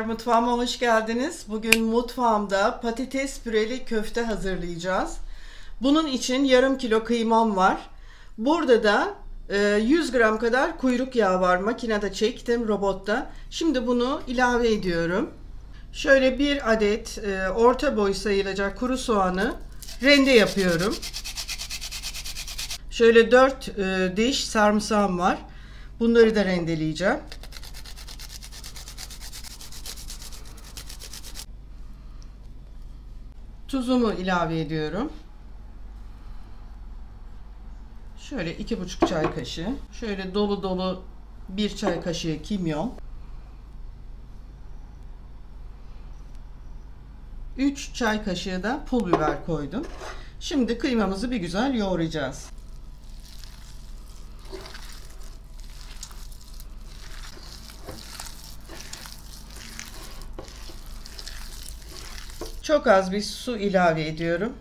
Merhabalar, mutfağıma hoş geldiniz. Bugün mutfağımda patates püreli köfte hazırlayacağız. Bunun için yarım kilo kıymam var. Burada da 100 gram kadar kuyruk yağı var. Makinede çektim, robotta. Şimdi bunu ilave ediyorum. Şöyle bir adet orta boy sayılacak kuru soğanı rende yapıyorum. Şöyle 4 diş sarımsağım var. Bunları da rendeleyeceğim. Tuzumu ilave ediyorum. Şöyle 2,5 çay kaşığı. Şöyle dolu dolu 1 çay kaşığı kimyon. 3 çay kaşığı da pul biber koydum. Şimdi kıymamızı bir güzel yoğuracağız. Çok az bir su ilave ediyorum.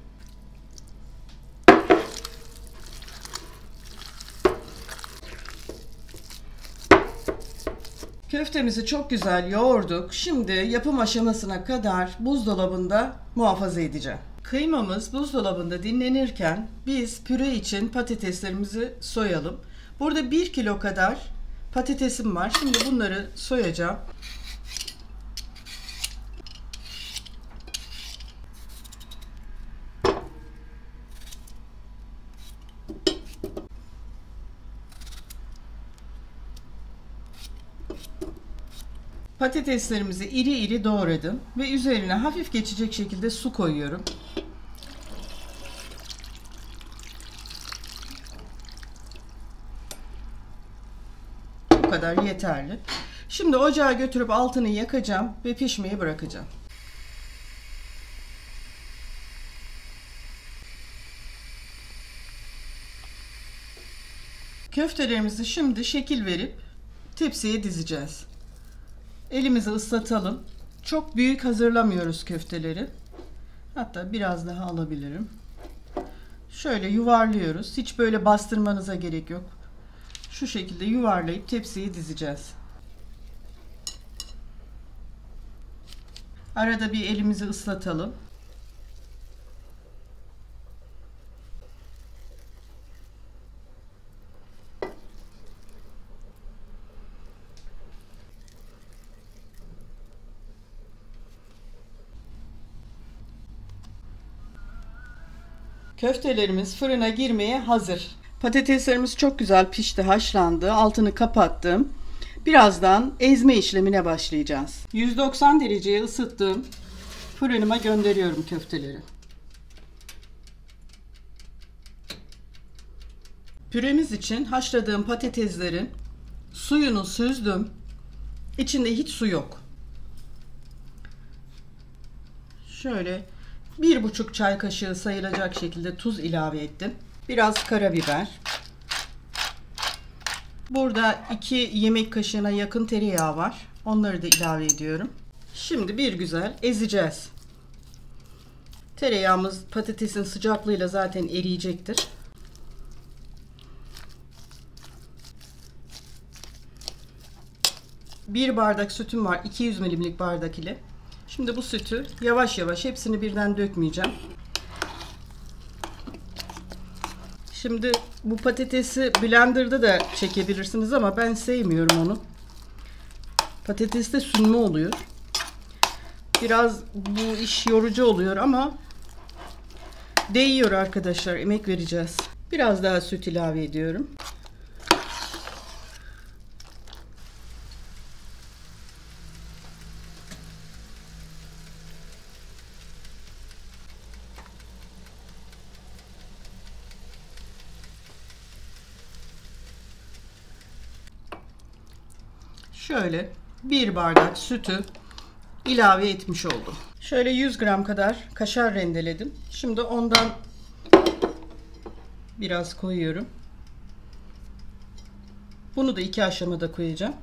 Köftemizi çok güzel yoğurduk. Şimdi yapım aşamasına kadar buzdolabında muhafaza edeceğim. Kıymamız buzdolabında dinlenirken biz püre için patateslerimizi soyalım. Burada 1 kilo kadar patatesim var. Şimdi bunları soyacağım. Patateslerimizi iri iri doğradım ve üzerine hafif geçecek şekilde su koyuyorum. Bu kadar yeterli. Şimdi ocağa götürüp altını yakacağım ve pişmeyi bırakacağım. Köftelerimizi şimdi şekil verip tepsiye dizeceğiz. Elimizi ıslatalım. Çok büyük hazırlamıyoruz köfteleri. Hatta biraz daha alabilirim. Şöyle yuvarlıyoruz. Hiç böyle bastırmanıza gerek yok. Şu şekilde yuvarlayıp tepsiye dizeceğiz. Arada bir elimizi ıslatalım. Köftelerimiz fırına girmeye hazır. Patateslerimiz çok güzel pişti, haşlandı. Altını kapattım. Birazdan ezme işlemine başlayacağız. 190 dereceye ısıttığım fırınıma gönderiyorum köfteleri. Püremiz için haşladığım patateslerin suyunu süzdüm. İçinde hiç su yok. Şöyle 1,5 çay kaşığı sayılacak şekilde tuz ilave ettim. Biraz karabiber. Burada 2 yemek kaşığına yakın tereyağı var. Onları da ilave ediyorum. Şimdi bir güzel ezeceğiz. Tereyağımız patatesin sıcaklığıyla zaten eriyecektir. Bir bardak sütüm var. 200 milimlik bardak ile. Şimdi bu sütü yavaş yavaş, hepsini birden dökmeyeceğim. Şimdi bu patatesi blenderda da çekebilirsiniz ama ben sevmiyorum onu. Patateste sünme oluyor. Biraz bu iş yorucu oluyor ama değiyor arkadaşlar. Emek vereceğiz. Biraz daha süt ilave ediyorum. Şöyle bir bardak sütü ilave etmiş oldum. Şöyle 100 gram kadar kaşar rendeledim. Şimdi ondan biraz koyuyorum. Bunu da 2 aşamada koyacağım.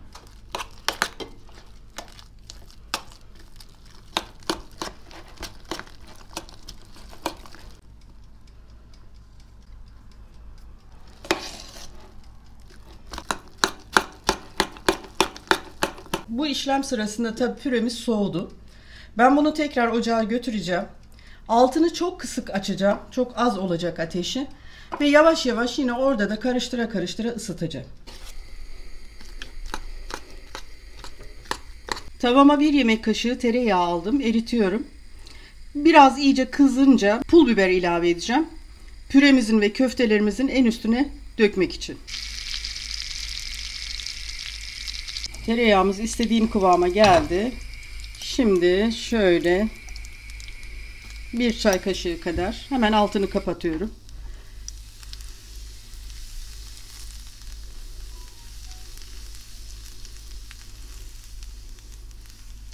Bu işlem sırasında tabii püremiz soğudu. Ben bunu tekrar ocağa götüreceğim. Altını çok kısık açacağım. Çok az olacak ateşi. Ve yavaş yavaş yine orada da karıştıra karıştıra ısıtacağım. Tavama 1 yemek kaşığı tereyağı aldım. Eritiyorum. Biraz iyice kızınca pul biber ilave edeceğim. Püremizin ve köftelerimizin en üstüne dökmek için. Tereyağımız istediğim kıvama geldi. Şimdi şöyle 1 çay kaşığı kadar hemen altını kapatıyorum.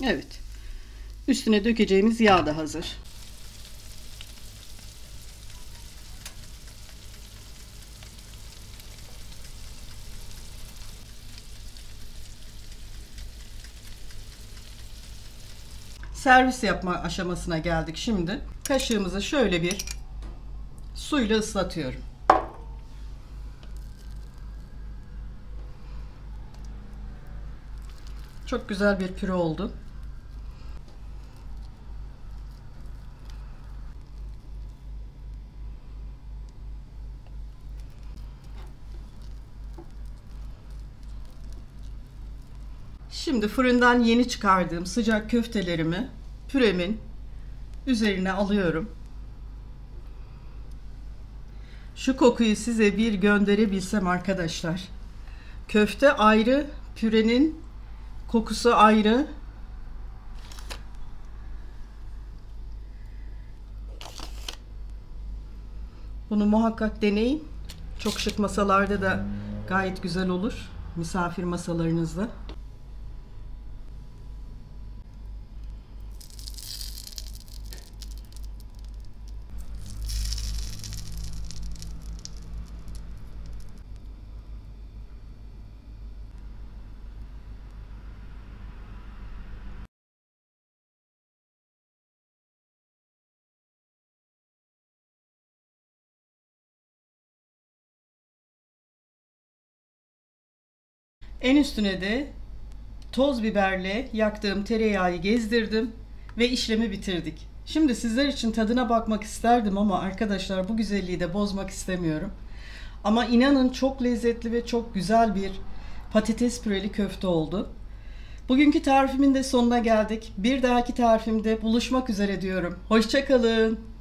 Evet. Üstüne dökeceğimiz yağ da hazır. Servis yapma aşamasına geldik şimdi. Kaşığımızı şöyle bir suyla ıslatıyorum. Çok güzel bir püre oldu. Şimdi fırından yeni çıkardığım sıcak köftelerimi püremin üzerine alıyorum. Şu kokuyu size bir gönderebilsem arkadaşlar. Köfte ayrı, pürenin kokusu ayrı. Bunu muhakkak deneyin. Çok şık masalarda da gayet güzel olur. Misafir masalarınızda. En üstüne de toz biberle yaktığım tereyağı gezdirdim ve işlemi bitirdik. Şimdi sizler için tadına bakmak isterdim ama arkadaşlar bu güzelliği de bozmak istemiyorum. Ama inanın çok lezzetli ve çok güzel bir patates püreli köfte oldu. Bugünkü tarifimin de sonuna geldik. Bir dahaki tarifimde buluşmak üzere diyorum. Hoşça kalın.